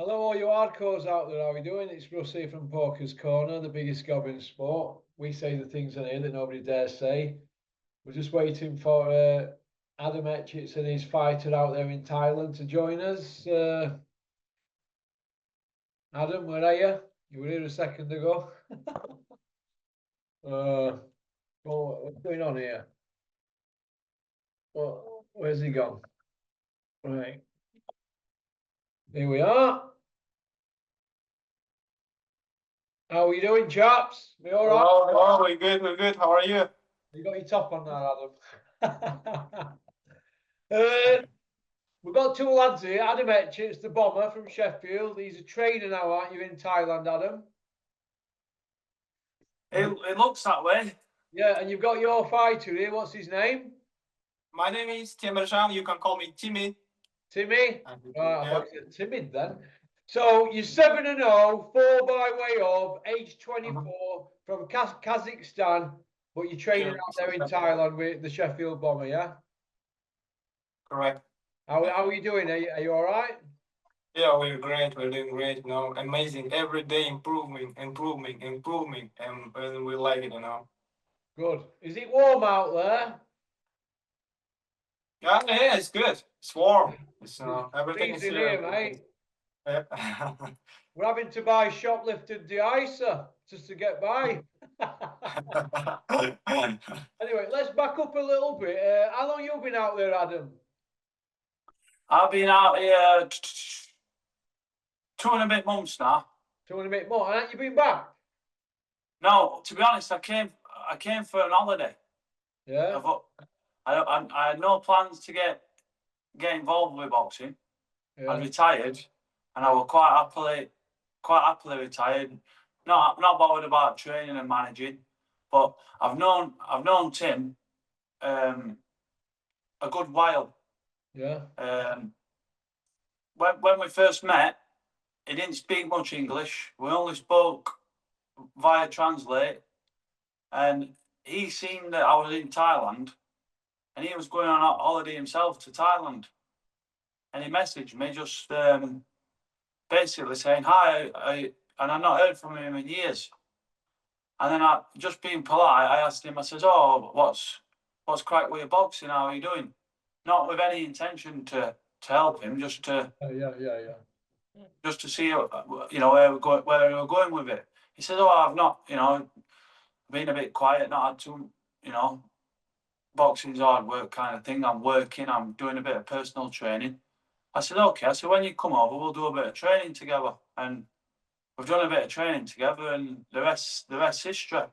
Hello, all you hardcores out there. How are we doing? It's Russ here from Porkys Corner, the biggest gob in sport. We say the things in here that nobody dares say. We're just waiting for Adam Etches and his fighter out there in Thailand to join us. Adam, where are you? You were here a second ago. What's going on here? Where's he gone? Right, here we are. How are you doing, chaps? We all right? Hello, we're good, we're good. How are you? You got your top on there, Adam. We've got two lads here. Adam Etches, the bomber from Sheffield. He's a trainer now, aren't you, in Thailand, Adam? It looks that way. Yeah, and you've got your fighter here. What's his name? My name is Timirjan. You can call me Timmy. Timmy? And, I yeah. thought you said timid then. So you're 7-0, 4 by way of, age 24, from Kazakhstan, but you're training out there in Thailand with the Sheffield bomber, yeah? Correct. How are you doing? Are you all right? Yeah, we're great. We're doing great. Amazing. Every day improving, and we like it. Good. Is it warm out there? Yeah, it's good. It's warm. It's everything is Freezing here. here, mate. Yep. We're having to buy shoplifted de-icer just to get by. Anyway, let's back up a little bit. How long you been out there, Adam? I've been out here 2.5 months now. 2.5 months. Haven't you been back? No, to be honest, I came for an holiday. Yeah. I had no plans to get involved with boxing. Yeah. I retired, and I was quite happily retired. Not bothered about training and managing, but I've known Tim a good while. Yeah. When we first met, he didn't speak much English. We only spoke via translate, and he seen that I was in Thailand, and he was going on a holiday himself to Thailand, and he messaged me just basically saying hi, and I've not heard from him in years. And then I, just being polite, I asked him, I says, "Oh, what's crack with your boxing? How are you doing?" Not with any intention to help him, just to just to see where we're going with it. He said, "Oh, I've not been a bit quiet, not had to boxing's hard work kind of thing. I'm working, I'm doing a bit of personal training." I said, "Okay." I said, "When you come over, we'll do a bit of training together." And we've done a bit of training together, and the rest history.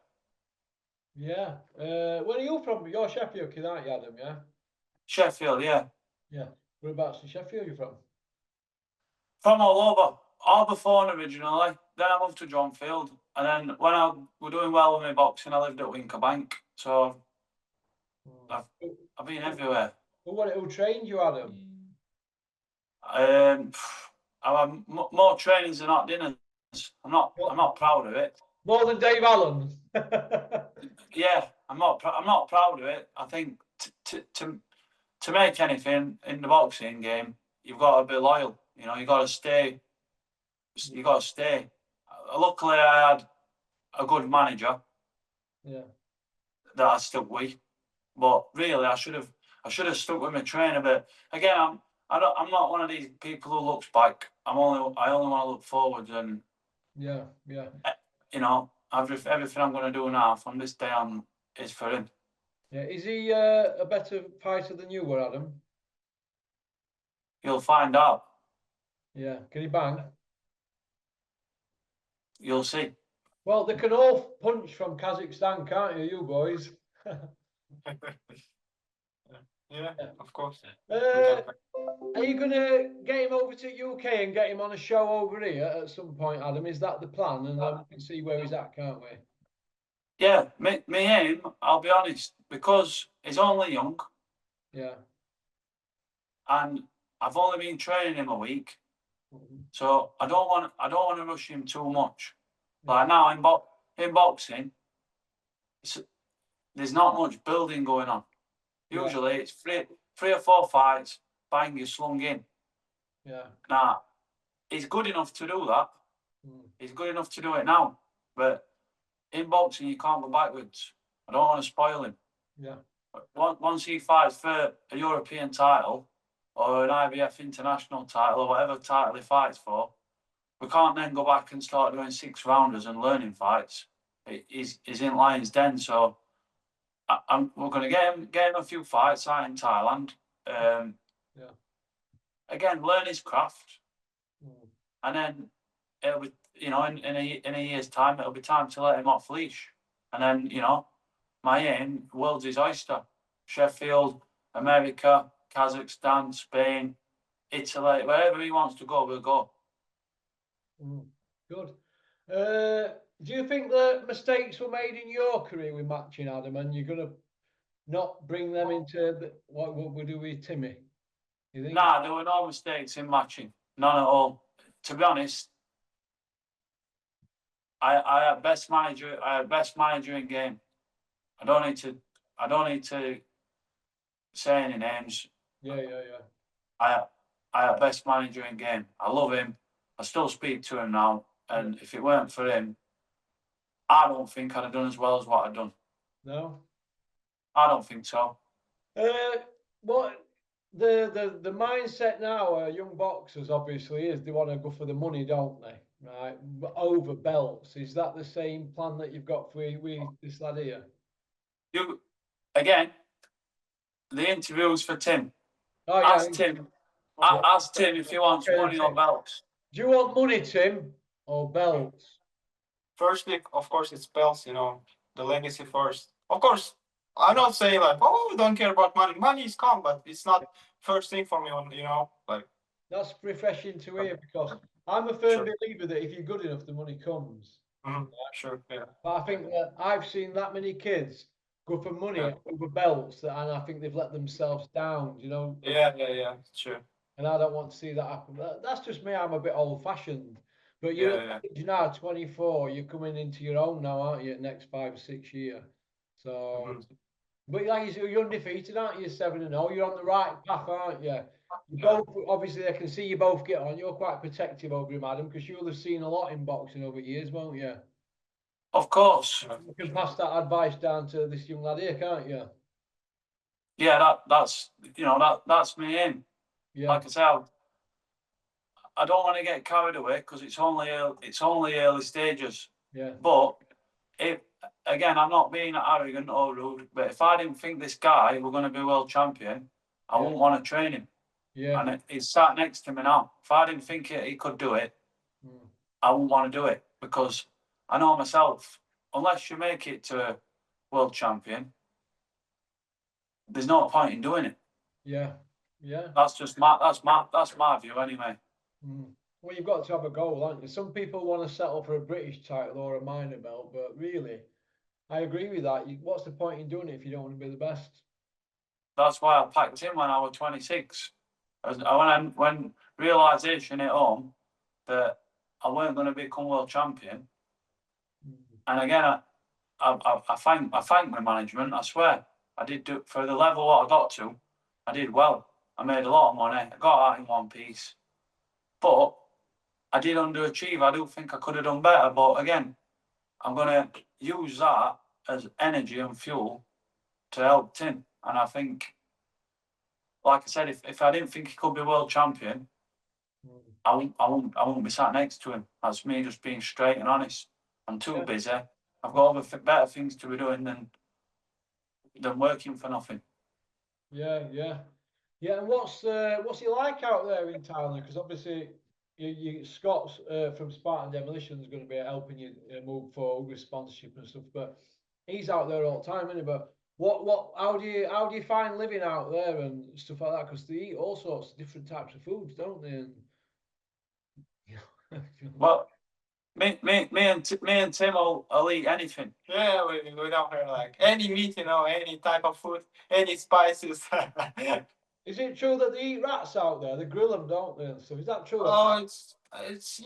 Yeah. Where are you from? You're Sheffield kid, aren't you, Adam? Yeah. Sheffield, yeah. Yeah. Whereabouts in Sheffield are you from? From all over. Alberthorne originally. Then I moved to Johnfield, and then when I was doing well with my boxing, I lived at Winkerbank. So I've been everywhere. Who trained you, Adam? I have more trainings than not dinners. I'm not proud of it. More than Dave Allen. Yeah, I'm not proud of it. I think to make anything in the boxing game, you've got to be loyal. You got to stay. You got to stay. Luckily, I had a good manager. Yeah. That I stuck with, but really, I should have stuck with my trainer. But again, I'm not one of these people who looks back. I only want to look forward, and yeah. Everything I'm going to do now from this day on is for him. Yeah, is he a better fighter than you were, Adam? You'll find out. Yeah, can he bang? You'll see. Well, they can all punch from Kazakhstan, can't you boys? Yeah, of course. Are you going to get him over to UK and get him on a show over here at some point, Adam? Is that the plan? And then we can see where he's at, can't we? Yeah, my aim, I'll be honest, because he's only young. Yeah. And I've only been training him a week. So I don't want to rush him too much. Like now in boxing, there's not much building going on. Usually it's three or four fights, bang, you're slung in. Yeah. Now, he's good enough to do that. Mm. He's good enough to do it now. But in boxing, you can't go backwards. I don't want to spoil him. Yeah. Once he fights for a European title or an IBF international title or whatever title he fights for, we can't then go back and start doing 6-rounders and learning fights. He's in Lion's Den, so we're going to get him a few fights out in Thailand. Yeah. Again, learn his craft, Mm. and then it'll be, in a year's time, it'll be time to let him off leash. And then, my aim, world's his oyster. Sheffield, America, Kazakhstan, Spain, Italy, wherever he wants to go, we'll go. Mm. Good. Do you think that mistakes were made in your career with matching, Adam, and you're going to not bring them into what we do with Timmy? You think? Nah, there were no mistakes in matching. None at all. To be honest, I had best manager in game. I don't need to say any names. Yeah. I had best manager in game. I love him. I still speak to him now. And if it weren't for him, I don't think I'd have done as well as what I've done. No. I don't think so. What the mindset now, young boxers obviously is they want to go for the money, don't they? Right, over belts. Is that the same plan that you've got for with this lad here? You again. The interviews for Tim. Oh yeah. Ask Tim if he wants money or belts. Do you want money, Tim, or belts? Firstly, of course, it's belts. The legacy first. Of course, I'm not saying like, oh, don't care about money. Money is come, but it's not first thing for me. Like. That's refreshing to hear because I'm a firm believer that if you're good enough, the money comes. Mm-hmm. Sure, yeah. But I think that I've seen that many kids go for money over belts, and I think they've let themselves down. Yeah, sure. And I don't want to see that happen. That's just me. I'm a bit old-fashioned. But you're now 24. You're coming into your own now, aren't you? Next 5 or 6 years. So, but like you're undefeated, aren't you? 7-0. You're on the right path, aren't you? You both obviously they can see you both get on. You're quite protective over him, Adam, because you'll have seen a lot in boxing over years, won't you? Of course. You can pass that advice down to this young lad here, can't you? Yeah, that's me aim. Yeah. Like I say, I don't want to get carried away because it's only early stages. Yeah. But I'm not being arrogant or rude, but if I didn't think this guy were going to be world champion, I wouldn't want to train him. Yeah. And he's sat next to me now. If I didn't think he could do it, I wouldn't want to do it because I know myself. Unless you make it to world champion, there's no point in doing it. Yeah. That's my view anyway. Well, you've got to have a goal, haven't you? Some people want to settle for a British title or a minor belt, but really, I agree with that. What's the point in doing it if you don't want to be the best? That's why I packed in when I was 26. When realization hit home that I weren't going to become world champion, and again, I thank my management. I swear, I did do for the level what I got to. I did well. I made a lot of money. I got out in one piece, but I did underachieve. I do think I could have done better. But again, I'm going to use that as energy and fuel to help Tim. And I think, like I said, if I didn't think he could be world champion, I won't be sat next to him. That's me just being straight and honest. I'm too busy. I've got other better things to be doing than working for nothing. Yeah. And what's it like out there in Thailand? Because obviously, you Scott's from Spartan Demolition is going to be helping you move forward with sponsorship and stuff. But he's out there all the time, isn't he? But how do you find living out there and stuff like that? Because they eat all sorts of different types of foods, don't they? Well, me and Tim will eat anything. Yeah, we don't have like any meat, any type of food, any spices. Is it true that they eat rats out there? They grill them, don't they? And stuff. Is that true? Oh, it's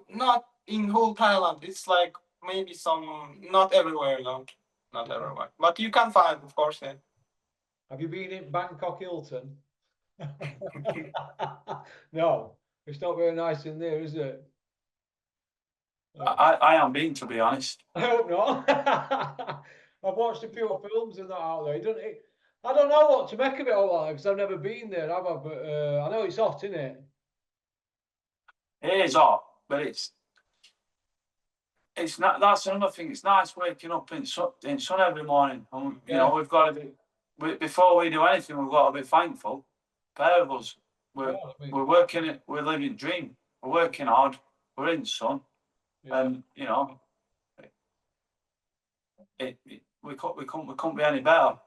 not in whole Thailand. It's like maybe some, not everywhere, no, not everywhere. But you can find, of course. Yeah. Have you been in Bangkok Hilton? No. It's not very nice in there, is it? I am being, to be honest. I hope not. I've watched a few films and that out there. I don't know what to make of it all that because I've never been there, have I? But I know it's hot, isn't it? It is hot, but it's not. That's another thing. It's nice waking up in sun every morning. And, you know, we've got to be before we do anything. We've got to be thankful. Pair of us, we're working it. We're living dream. We're working hard. We're in the sun, and you know, we couldn't be any better.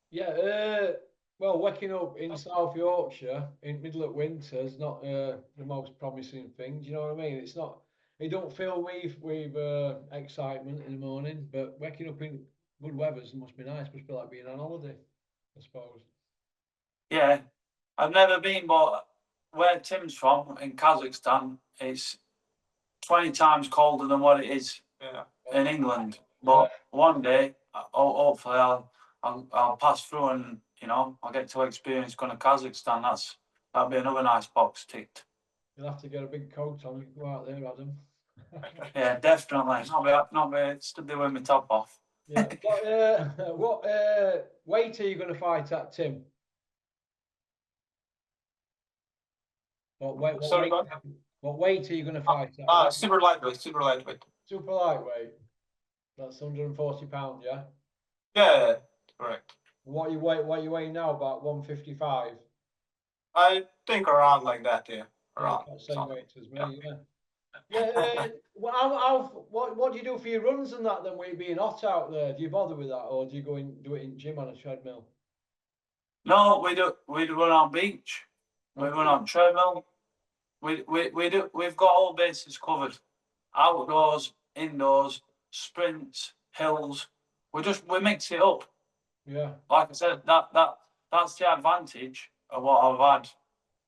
Yeah. Well, waking up in South Yorkshire in middle of winter is not the most promising thing. Do you know what I mean? It's not. It don't fill me with excitement in the morning. But waking up in good weather must be nice. Must be like being on holiday, I suppose. Yeah, I've never been, but where Tim's from in Kazakhstan, it's 20 times colder than what it is in England. But one day, hopefully, I'll pass through and you know I'll get to experience going to Kazakhstan. That'll be another nice box ticked. You'll have to get a big coat on and go out there, Adam. Yeah, definitely. Not be stood there with my top off. Yeah. What weight are you going to fight at, Tim? Sorry, what? What weight are you going to fight at? Super lightweight. Super lightweight. Super lightweight. That's 140 pounds, yeah. Yeah, correct. What you weighing now? About 155. I think around like that. Yeah, around. Same weight as me. Yeah. Yeah. What do you do for your runs and that? Then with it being hot out there, do you bother with that, or do you go and do it in gym on a treadmill? No, we do run on beach. We run on treadmill. We've got all bases covered. Outdoors, indoors, sprints, hills. We mix it up. Yeah. Like I said, that's the advantage of what I've had.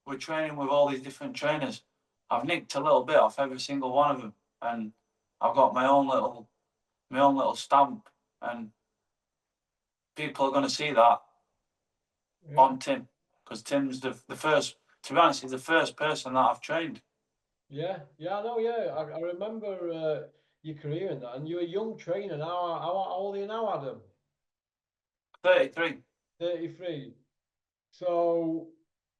We're training with all these different trainers. I've nicked a little bit off every single one of them, and I've got my own little stamp, and people are going to see that on Tim, because Tim's the first. To be honest, he's the first person that I've trained. Yeah, I know. Yeah, I remember your career in that, and you're a young trainer now. How old are you now, Adam? 33. 33. So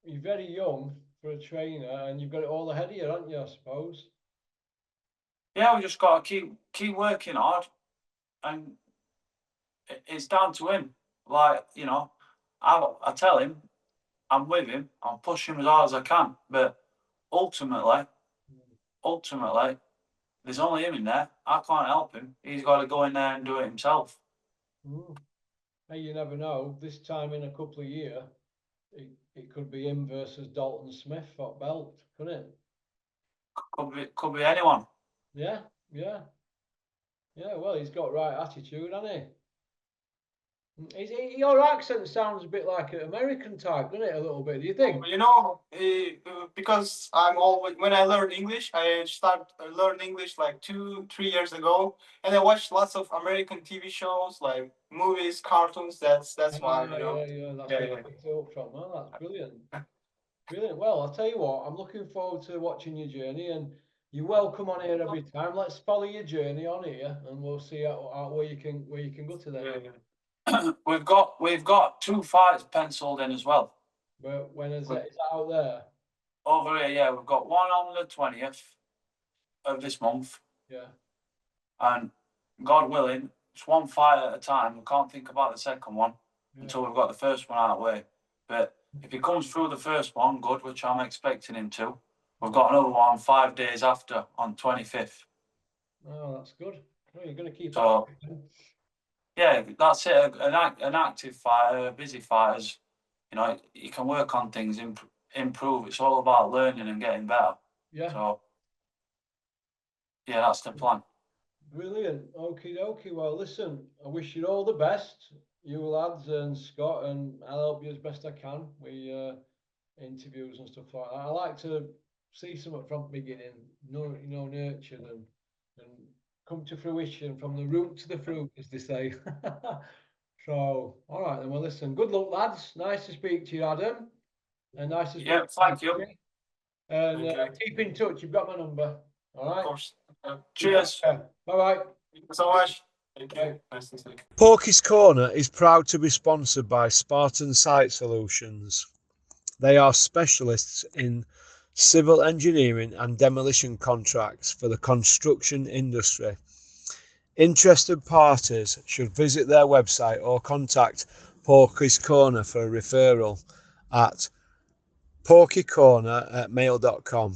you're very young for a trainer, and you've got it all ahead of you, haven't you? I suppose. Yeah, we just got to keep working hard, and it's down to him. Like you know, I tell him, I'm with him, I'll push him as hard as I can, but ultimately, there's only him in there. I can't help him. He's got to go in there and do it himself. Hey, you never know. This time in a couple of years, it could be him versus Dalton Smith for belt, couldn't it? Could be anyone. Yeah. Well, he's got right attitude, hasn't he? Your accent sounds a bit like an American type, doesn't it? A little bit. Do you think? You know, because I'm always when I learn English, I start learn English like 2-3 years ago, and I watched lots of American TV shows, like movies, cartoons. That's why. You know. Yeah. That's where you picked it up from. Oh, that's brilliant. Brilliant. Well, I'll tell you what. I'm looking forward to watching your journey, and you're welcome on here every time. Let's follow your journey on here, and we'll see where you can go to then. Yeah. We've got 2 fights penciled in as well. When is it? Is that out there? Over here, yeah. We've got one on the 20th of this month. Yeah. And God willing, it's one fight at a time. We can't think about the second one until we've got the first one out of the way. But if he comes through the first one, good, which I'm expecting him to, we've got another one 5 days after on 25th. Oh, that's good. Well, you're going to keep so, yeah, that's it. An active fighter, busy fighters, you know, you can work on things, improve. It's all about learning and getting better. Yeah. So, yeah, that's the plan. Brilliant. Okie dokie. Well, listen, I wish you all the best, you lads and Scott, and I'll help you as best I can with interviews and stuff like that. I like to see something from the beginning, nurtured and come to fruition from the root to the fruit, as they say. So, all right then. Well, listen. Good luck, lads. Nice to speak to you, Adam. And nice to speak. Yeah, thank you. And Thank you. keep in touch. You've got my number. All Of right. course. Cheers. Bye bye. Thank you so much. Thank you. Bye. Nice to see you. Porkys Corner is proud to be sponsored by Spartan Site Solutions. They are specialists in civil engineering and demolition contracts for the construction industry. Interested parties should visit their website or contact Porkys Corner for a referral at porkycorner@mail.com.